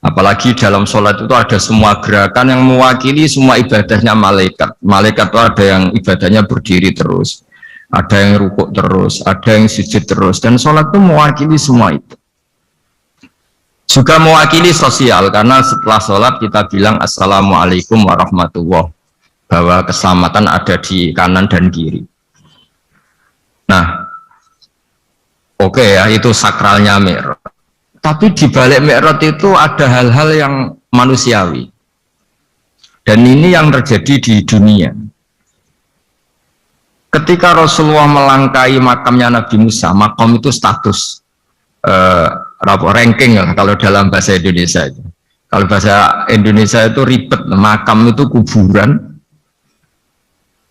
Apalagi dalam sholat itu ada semua gerakan yang mewakili semua ibadahnya malaikat. Malaikat itu ada yang ibadahnya berdiri terus, ada yang rukuk terus, ada yang sujud terus, dan sholat itu mewakili semua itu. Juga mewakili sosial, karena setelah sholat kita bilang assalamualaikum warahmatullahi, bahwa keselamatan ada di kanan dan kiri. Nah, oke ya, itu sakralnya mi'raj. Tapi di balik mi'raj itu ada hal-hal yang manusiawi. Dan ini yang terjadi di dunia. Ketika Rasulullah melangkai makamnya Nabi Musa, makam itu status ranking kalau dalam bahasa Indonesia itu. Kalau bahasa Indonesia itu ribet, makam itu kuburan.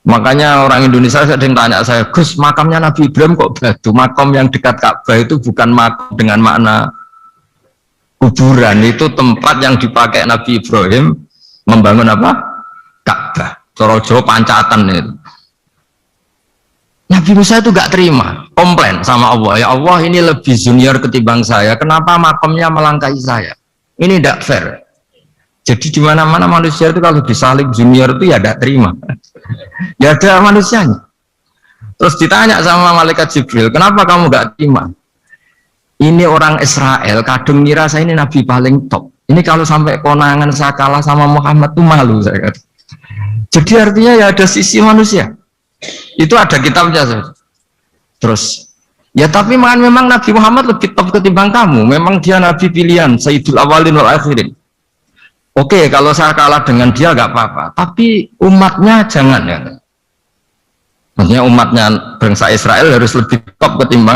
Makanya orang Indonesia sering tanya saya, Gus, makamnya Nabi Ibrahim kok batu? Makam yang dekat Ka'bah itu bukan makam dengan makna kuburan, itu tempat yang dipakai Nabi Ibrahim membangun apa? Ka'bah. Cara Jawa pancatan itu. Nabi Musa itu gak terima, komplain sama Allah. Ya Allah, ini lebih junior ketimbang saya. Kenapa makamnya melangkahi saya? Ini tidak fair. Jadi di mana-mana manusia itu kalau disalib junior itu ya tidak terima. Ya ada manusianya. Terus ditanya sama malaikat Jibril, kenapa kamu gak terima? Ini orang Israel, kadung ngira saya ini nabi paling top. Ini kalau sampai konangan saya kalah sama Muhammad itu malu saya kata. Jadi artinya ya ada sisi manusia. Itu ada kitabnya. Terus, ya tapi memang Nabi Muhammad lebih top ketimbang kamu. Memang dia nabi pilihan, Sayyidul Awalin wal Akhirin. Oke, kalau saya kalah dengan dia gak apa-apa. Tapi umatnya jangan ya. Maksudnya umatnya bangsa Israel harus lebih top ketimbang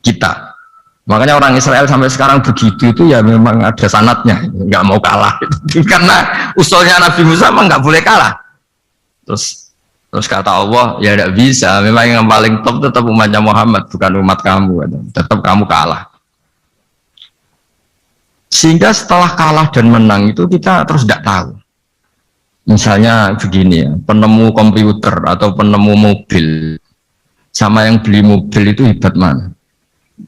kita. Makanya orang Israel sampai sekarang begitu itu ya memang ada sanatnya, nggak mau kalah. Karena usulnya Nabi Musa memang nggak boleh kalah. Terus kata Allah, ya tidak bisa. Memang yang paling top tetap umatnya Muhammad, bukan umat kamu. Tetap kamu kalah. Sehingga setelah kalah dan menang itu kita terus tidak tahu. Misalnya begini ya, penemu komputer atau penemu mobil sama yang beli mobil itu hebat mana?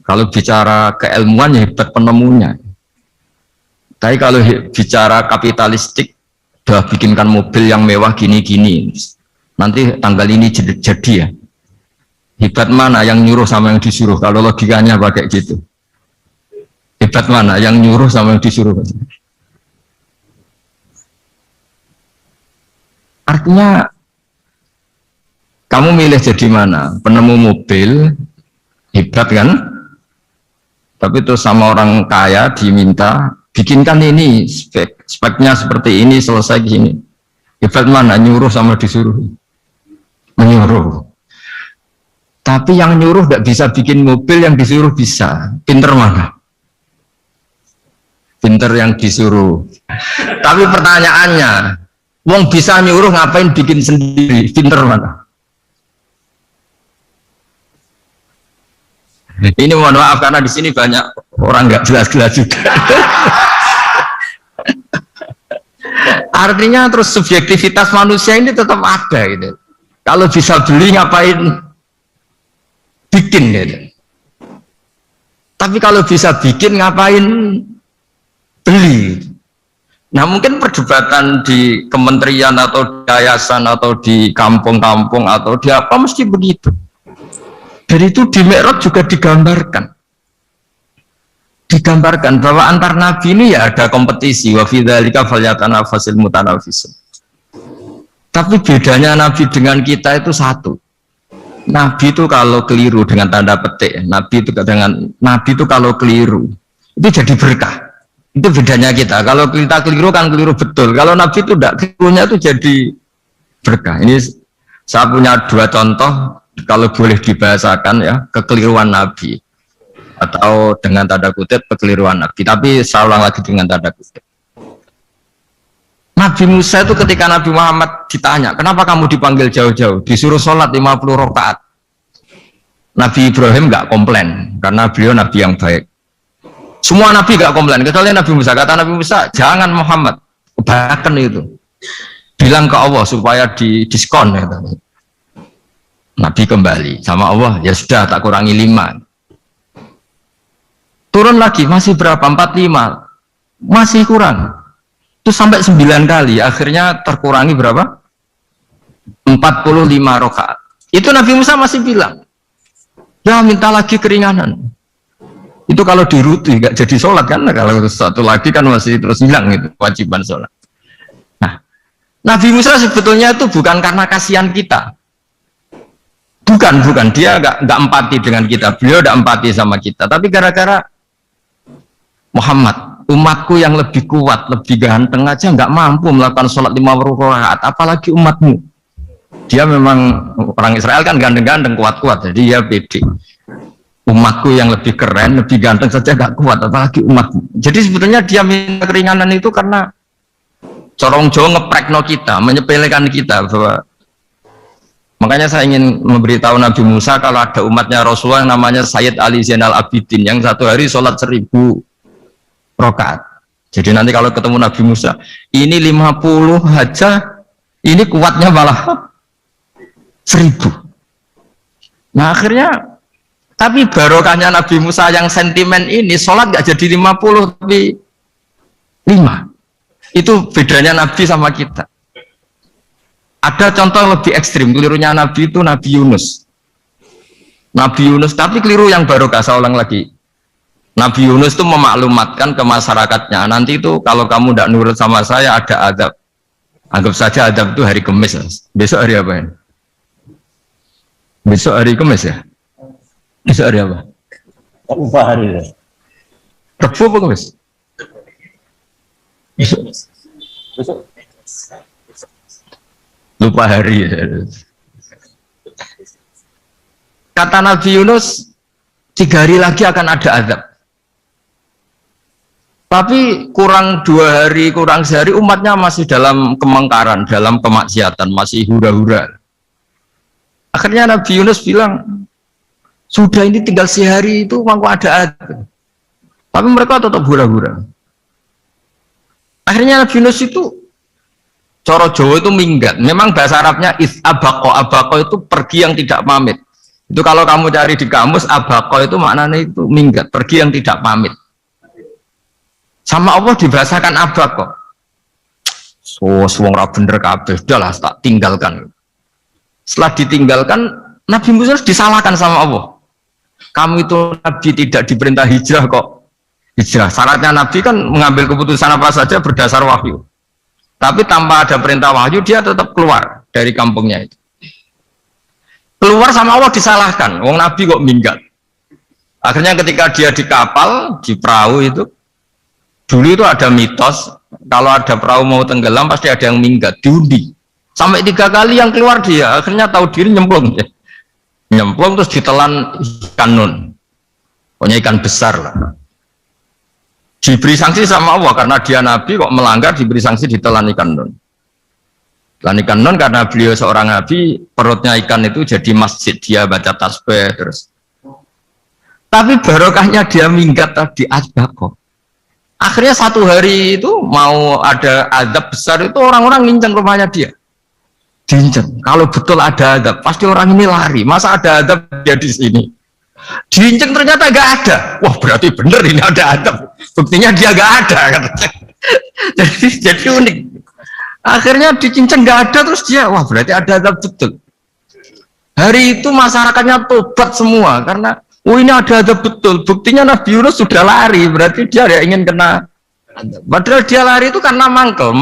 Kalau bicara keilmuan ya hebat penemunya. Tapi kalau bicara kapitalistik, udah bikinkan mobil yang mewah gini-gini, nanti tanggal ini jadi ya. Hebat mana yang nyuruh sama yang disuruh? Kalau logikanya pakai gitu. Hebat mana yang nyuruh sama yang disuruh? Artinya kamu milih jadi mana? Penemu mobil hebat kan? Tapi terus sama orang kaya diminta bikinkan ini speknya seperti ini, selesai gini. Hebat mana nyuruh sama disuruh? Menyuruh. Tapi yang nyuruh tidak bisa bikin mobil, yang disuruh bisa. Pinter mana? Pinter yang disuruh. Tapi pertanyaannya, wong bisa nyuruh ngapain bikin sendiri? Pinter mana? Ini mohon maaf karena di sini banyak orang nggak jelas-jelas juga. Artinya terus subjektivitas manusia ini tetap ada gitu. Kalau bisa beli ngapain bikin gitu. Tapi kalau bisa bikin ngapain beli. Nah mungkin perdebatan di kementerian atau di yayasan atau di kampung-kampung atau di apa mesti begitu. Dan itu di Mi'raj juga digambarkan bahwa antar nabi ini ya ada kompetisi, wa fi dzalika falyatanafasil mutanafisun. Tapi bedanya nabi dengan kita itu satu. Nabi itu kalau keliru dengan tanda petik, nabi itu kalau keliru itu jadi berkah. Itu bedanya kita. Kalau kita keliru kan keliru betul. Kalau nabi itu tidak, kelirunya itu jadi berkah. Ini saya punya dua contoh kalau boleh dibahasakan ya, kekeliruan nabi atau dengan tanda kutip kekeliruan nabi, tapi saya ulang lagi dengan tanda kutip. Nabi Musa itu ketika Nabi Muhammad ditanya, kenapa kamu dipanggil jauh-jauh, disuruh sholat 50 rakaat. Nabi Ibrahim nggak komplain karena beliau nabi yang baik. Semua nabi nggak komplain kecuali Nabi Musa. Kata Nabi Musa, jangan Muhammad, kebanyakan itu, bilang ke Allah supaya diskon ya. Nabi kembali sama Allah, ya sudah tak kurangi 5. Turun lagi, masih berapa? 45. Masih kurang. Itu sampai 9 kali, akhirnya terkurangi berapa? 45 rakaat. Itu Nabi Musa masih bilang, ya minta lagi keringanan. Itu kalau diruti, nggak jadi sholat kan? Kalau satu lagi kan masih terus hilang itu kewajiban sholat. Nah, Nabi Musa sebetulnya itu bukan karena kasihan kita. Bukan, dia nggak empati dengan kita, beliau nggak empati sama kita, tapi gara-gara Muhammad, umatku yang lebih kuat, lebih ganteng aja nggak mampu melakukan sholat 50 rakaat, apalagi umatmu. Dia memang orang Israel kan ganteng-ganteng, kuat-kuat, jadi dia pede. Umatku yang lebih keren, lebih ganteng saja nggak kuat, apalagi umatmu. Jadi sebetulnya dia minta keringanan itu karena corong Jawa ngeprekno kita, menyepelekan kita bahwa. Makanya saya ingin memberitahu Nabi Musa kalau ada umatnya Rasulullah yang namanya Sayyid Ali Zainal Abidin yang satu hari sholat 1000 rakaat. Jadi nanti kalau ketemu Nabi Musa, ini 50 aja, ini kuatnya malah 1000. Nah akhirnya, tapi barokahnya Nabi Musa yang sentimen ini, sholat gak jadi 50 tapi 5. Itu bedanya Nabi sama kita. Ada contoh lebih ekstrim, kelirunya Nabi itu Nabi Yunus. Nabi Yunus, tapi keliru yang barokah, saya ulang lagi. Nabi Yunus itu memaklumatkan ke masyarakatnya, nanti itu kalau kamu tidak nurut sama saya ada adab. Anggap saja adab itu hari Kamis. Besok hari apa ya? Besok hari Kamis ya? Besok hari apa? Lupa hari ya. Rebu apa Kamis? Besok. Lupa hari. Kata Nabi Yunus, 3 hari lagi akan ada azab. Tapi kurang 2 hari, kurang sehari umatnya masih dalam kemungkaran, dalam kemaksiatan, masih hura-hura. Akhirnya Nabi Yunus bilang, sudah ini tinggal sehari itu mau ada azab. Tapi mereka tetap hura-hura. Akhirnya Nabi Yunus itu Coro Jawa itu minggat. Memang bahasa Arabnya abako itu pergi yang tidak pamit. Itu kalau kamu cari di kamus, abako itu maknanya itu minggat, pergi yang tidak pamit. Sama Allah dibahasakan abako. So, wong ra bener kabeh, udahlah tak tinggalkan. Setelah ditinggalkan, Nabi Musa disalahkan sama Allah. Kamu itu Nabi tidak diperintah hijrah kok. Hijrah. Syaratnya Nabi kan mengambil keputusan apa saja berdasar wahyu. Tapi tanpa ada perintah wahyu dia tetap keluar dari kampungnya itu. Keluar sama Allah disalahkan. Wong Nabi kok minggat. Akhirnya ketika dia di kapal, di perahu itu, Dulu itu ada mitos, kalau ada perahu mau tenggelam pasti ada yang minggat, diundi. Sampai 3 kali yang keluar dia, akhirnya tahu diri nyemplung. Nyemplung terus ditelan ikan nun. Pokoknya ikan besar lah. Diberi sanksi sama Allah karena dia nabi kok melanggar, diberi sanksi ditelan ikan nun. Telan ikan nun karena beliau seorang nabi, perutnya ikan itu jadi masjid, dia baca tasbih terus. Tapi barokahnya dia minggat tadi asbaqo. Akhirnya satu hari itu mau ada azab besar itu orang-orang nginceng rumahnya dia. Diinceng. Kalau betul ada azab, pasti orang ini lari. Masa ada azab dia di sini? Diinceng ternyata nggak ada. Wah berarti bener ini ada azab. Buktinya dia nggak ada. Jadi unik. Akhirnya dicinceng nggak ada terus dia, wah berarti ada azab betul. Hari itu masyarakatnya tobat semua karena oh ini ada betul, buktinya Nabi Yunus sudah lari, berarti dia tidak ingin kena. Padahal dia lari itu karena mangkel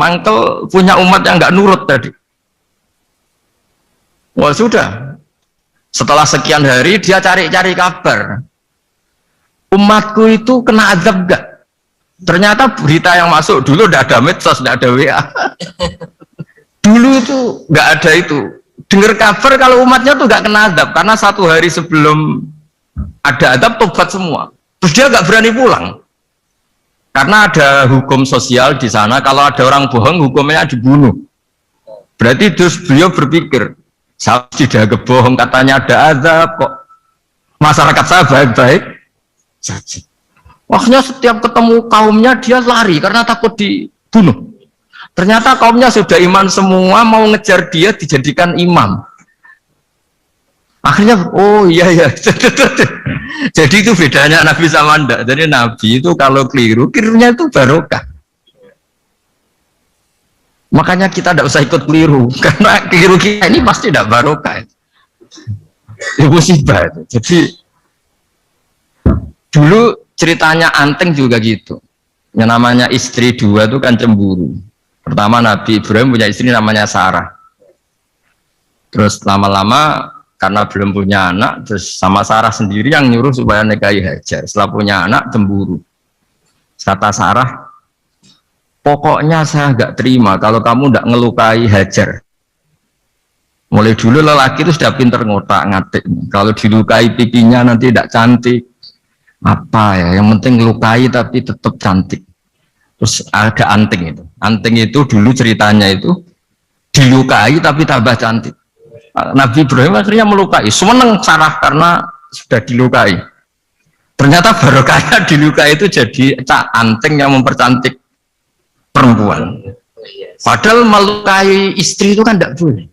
punya umat yang nggak nurut tadi. Wah sudah, setelah sekian hari dia cari-cari kabar, umatku itu kena azab nggak? Ternyata berita yang masuk dulu tidak ada medsos, tidak ada WA. Dulu itu nggak ada itu. Dengar kabar kalau umatnya tuh nggak kena azab karena satu hari sebelum ada adab tobat semua. Terus dia nggak berani pulang karena ada hukum sosial di sana. Kalau ada orang bohong hukumnya dibunuh. Berarti terus beliau berpikir saya tidak kebohong, katanya ada azab kok masyarakat saya baik-baik saja. Akhirnya setiap ketemu kaumnya dia lari karena takut dibunuh. Ternyata kaumnya sudah iman semua, mau ngejar dia dijadikan imam. Akhirnya, oh iya ya. Jadi itu bedanya Nabi sama Anda. Jadi Nabi itu kalau kelirunya itu barokah. Makanya kita tidak usah ikut keliru, karena keliru kita ini pasti tidak barokah. Itu musibah. Jadi dulu ceritanya Anteng juga gitu. Yang namanya istri dua itu kan cemburu. Pertama Nabi Ibrahim punya istri namanya Sarah. Terus lama-lama karena belum punya anak, terus sama Sarah sendiri yang nyuruh supaya nikahi Hajar. Setelah punya anak, cemburu. Kata Sarah, pokoknya saya nggak terima kalau kamu nggak ngelukai Hajar. Mulai dulu lelaki itu sudah pinter ngotak-ngatik. Kalau dilukai pipinya nanti tidak cantik. Apa ya, yang penting ngelukai tapi tetap cantik. Terus ada Anting itu. Anting itu dulu ceritanya itu dilukai tapi tambah cantik. Nabi Ibrahim akhirnya melukai, seneng Sarah karena sudah dilukai. Ternyata barokahnya dilukai itu jadi Anting yang mempercantik perempuan. Padahal melukai istri itu kan tidak boleh.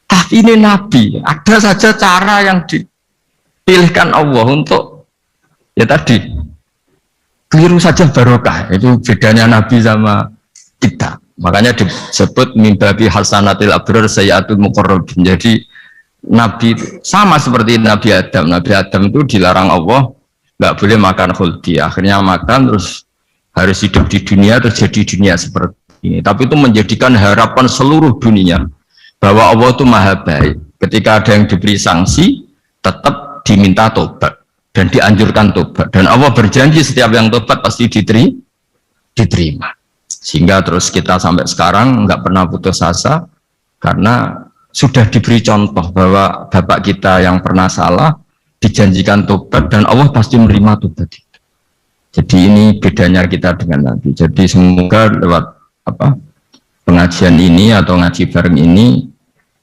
Tapi ini Nabi, ada saja cara yang dipilihkan Allah untuk ya tadi keliru saja barokah. Itu bedanya Nabi sama kita. Makanya disebut mimbabi hasanatil abrar sayyatul muqarrabin. Jadi Nabi sama seperti Nabi Adam. Nabi Adam itu dilarang Allah nggak boleh makan khuldi. Akhirnya makan terus harus hidup di dunia, terjadi dunia seperti ini. Tapi itu menjadikan harapan seluruh dunia bahwa Allah itu maha baik. Ketika ada yang diberi sanksi, tetap diminta tobat dan dianjurkan tobat. Dan Allah berjanji setiap yang tobat pasti diterima. Sehingga terus kita sampai sekarang nggak pernah putus asa karena sudah diberi contoh bahwa bapak kita yang pernah salah dijanjikan tobat dan Allah pasti menerima tobat itu. Jadi ini bedanya kita dengan Nabi. Jadi semoga lewat pengajian ini atau ngaji bareng ini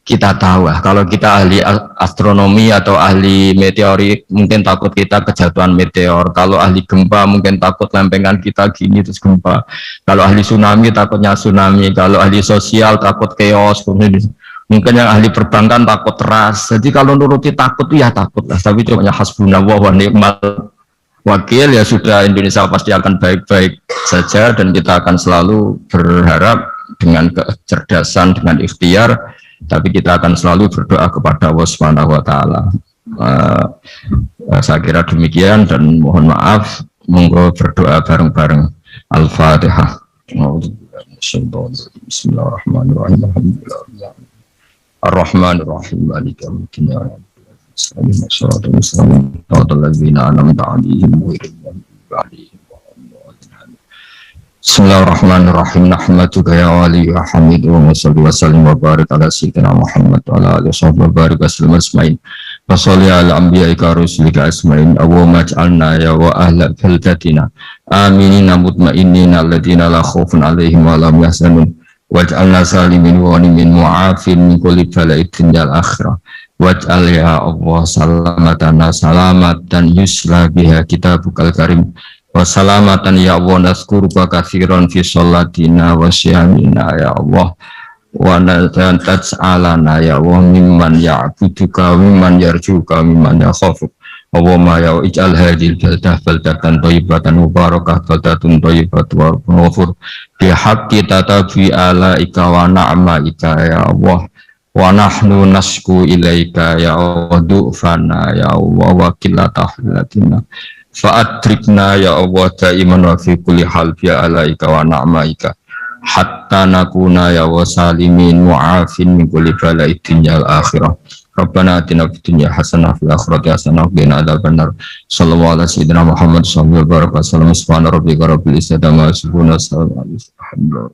kita tahu lah, kalau kita ahli astronomi atau ahli meteorik mungkin takut kita kejatuhan meteor, kalau ahli gempa mungkin takut lempengan kita gini terus gempa, kalau ahli tsunami takutnya tsunami, kalau ahli sosial takut chaos, mungkin yang ahli perbankan takut ras. Jadi kalau nuruti takut itu ya takut lah, tapi cuma hasbunallah wa ni'mal wakil, ya sudah, Indonesia pasti akan baik-baik saja dan kita akan selalu berharap dengan kecerdasan, dengan ikhtiar. Tapi kita akan selalu berdoa kepada Allah Subhanahu wa taala. Saya kira demikian dan mohon maaf, monggo berdoa bareng-bareng. Al-Fatihah. Bismillahirrahmanirrahim. Ar-Rahmanir-Rahim. Maliki yaumiddin. Shiratal ladzina an'amta 'alaihim ghairil maghdubi 'alaihim waladdallin. Bismillahirrahmanirrahim. Nahmaduka ya wali wa hamidu wa salli wa sallim wa barik ala sayyidina Muhammad wa ala alihi wa sahbihi wa barik wa sallim asma'in. Wa salli ala anbiya'ika rusulika asma'in. Allahumma ij'alna ya wa ahla baldatina aminina mutmainina alladhina la khaufun 'alaihim wa la hum yahzanun. Waj'alna salimin wa min mu'afin min kulli bala'id dunyal akhirah. Waj'al ya Allah salamatan yusla biha kitabukal karim. Wassalamatan ya Allah nazkuruka katsiran fi sholatina wa syamina ya Allah wa taj'alana ya Allah mimman ya'buduka mimman yarjuka mimman yakhafuk Allahumma ya ij'al hadhil baldatan thayyibatan mubarakah baldatun thayyibatun wa ghafur bi haqqi tatabi alaika wa na'maika ya Allah wa nahnu nasku ilaika ya Allah du'fana ya Allah wa qillatahilatina fa'adrikna ya Allah daiman wa fi kulli hal bi alaika wa na'maika hatta nakuna ya wa salimin mu'afin min kulli bala'id dunyal akhirah. Rabbana atina fid dunya hasanah fil akhirati hasanah wa qina adzabannar. Sallallahu alaihi wasallam Muhammad sallallahu alaihi wasallam. Subhana rabbika rabbil izzati amma yasifun wa salamun alal mursalin.